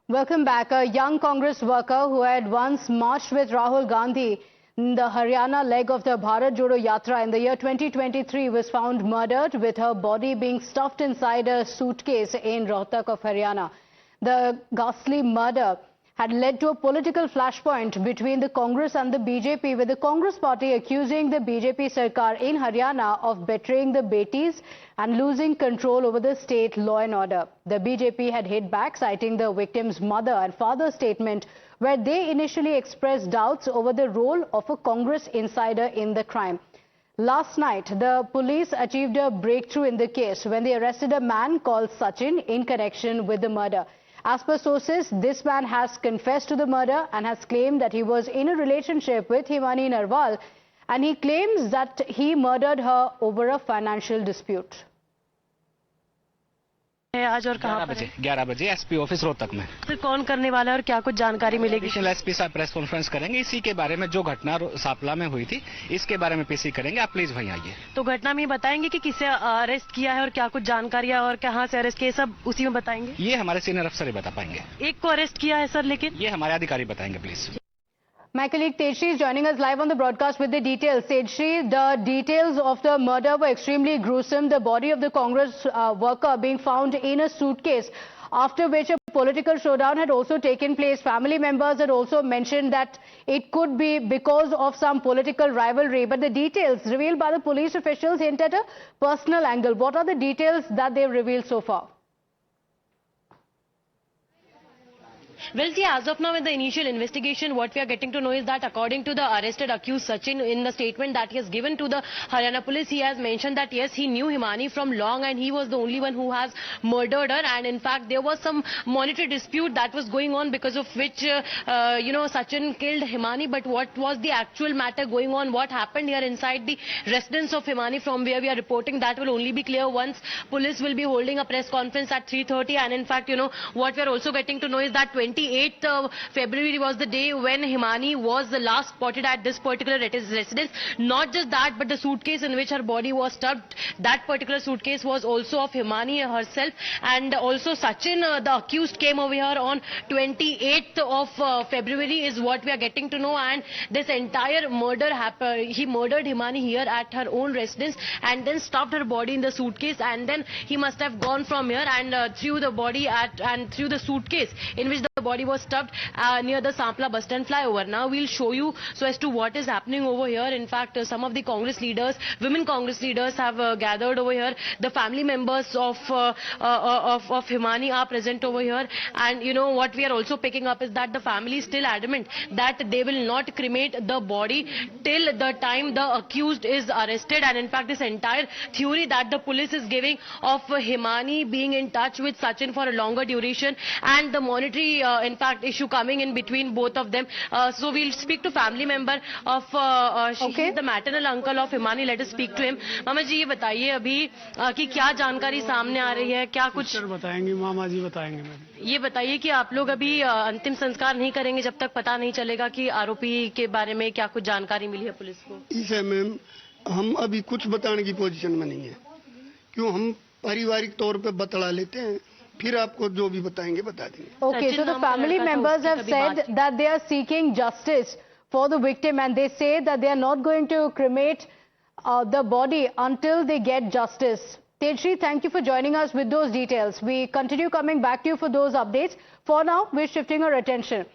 Welcome back. A young Congress worker who had once marched with Rahul Gandhi in the Haryana leg of the Bharat Jodo Yatra in the year 2023 was found murdered, with her body being stuffed inside a suitcase in Rohtak of Haryana. The ghastly murder had led to a political flashpoint between the Congress and the BJP, with the Congress party accusing the BJP Sarkar in Haryana of betraying the Betis and losing control over the state law and order. The BJP had hit back, citing the victim's mother and father's statement, where they initially expressed doubts over the role of a Congress insider in the crime. Last night, the police achieved a breakthrough in the case when they arrested a man called Sachin in connection with the murder. As per sources, this man has confessed to the murder and has claimed that he was in a relationship with Himani Narwal, and he claims that he murdered her over a financial dispute. आज और कहाँ पर 11 बजे SP office Rohtak में। फिर कौन करने वाला है और क्या कुछ जानकारी मिलेगी? एडिशनल एसपी साहब प्रेस कॉन्फ्रेंस करेंगे, इसी के बारे में जो घटना सापला में हुई थी इसके बारे में पेशी करेंगे। आप प्लीज वहीं आइए। तो घटना में बताएंगे कि किसे अरेस्ट किया है और क्या कुछ जानकारी है और कहाँ से अरेस्ट किया, सब उसी में बताएंगे। ये हमारे सीनियर अफसर ही बता पाएंगे। एक को अरेस्ट किया है सर, लेकिन ये हमारे अधिकारी बताएंगे। Please. My colleague Tejshri is joining us live on the broadcast with the details. Tejshri, the details of the murder were extremely gruesome. The body of the Congress worker being found in a suitcase, after which a political showdown had also taken place. Family members had also mentioned that it could be because of some political rivalry. But the details revealed by the police officials hint at a personal angle. What are the details that they've revealed so far? Well, see, as of now, in the initial investigation, what we are getting to know is that according to the arrested accused Sachin, in the statement that he has given to the Haryana police, he has mentioned that yes, he knew Himani from long and he was the only one who has murdered her. And in fact, there was some monetary dispute that was going on, because of which, Sachin killed Himani. But what was the actual matter going on? What happened here inside the residence of Himani, from where we are reporting, that will only be clear once police will be holding a press conference at 3:30. And in fact, what we are also getting to know is that 28th February was the day when Himani was the last spotted at this particular residence. Not just that, but the suitcase in which her body was stuffed, that particular suitcase was also of Himani herself. And also Sachin, the accused, came over here on 28th of February is what we are getting to know. And this entire murder happened. He murdered Himani here at her own residence and then stuffed her body in the suitcase, and then he must have gone from here and threw the body and threw the suitcase in which the body was stuffed near the Sampla bus stand flyover. Now we'll show you so as to what is happening over here. In fact, some of the Congress leaders, women Congress leaders, have gathered over here. The family members of Himani are present over here. And what we are also picking up is that the family is still adamant that they will not cremate the body till the time the accused is arrested. And in fact, this entire theory that the police is giving of Himani being in touch with Sachin for a longer duration and the monetary in fact issue coming in between both of them. So we'll speak to family member of he's the maternal uncle of Himani. Let us speak to him. मामा जी, ये बताइए अभी कि क्या जानकारी सामने आ रही है, क्या कुछ सर बताएंगे? मामा जी बताएंगे। मैम ये बताइए कि आप लोग अभी अंतिम संस्कार नहीं करेंगे जब तक पता नहीं चलेगा कि आरोपी के बारे में क्या कुछ जानकारी मिली है पुलिस को? इसे मैम हम अभी कुछ बताने की पोजीशन में नहीं है, क्यों हम पारिवारिक तौर पे बतला लेते हैं, फिर आपको जो भी बताएंगे बता देंगे। Okay, so the family members have said that they are seeking justice for the victim, and they say that they are not going to cremate the body until they get justice. Tejshri, thank you for joining us with those details. We continue coming back to you for those updates. For now, we're shifting our attention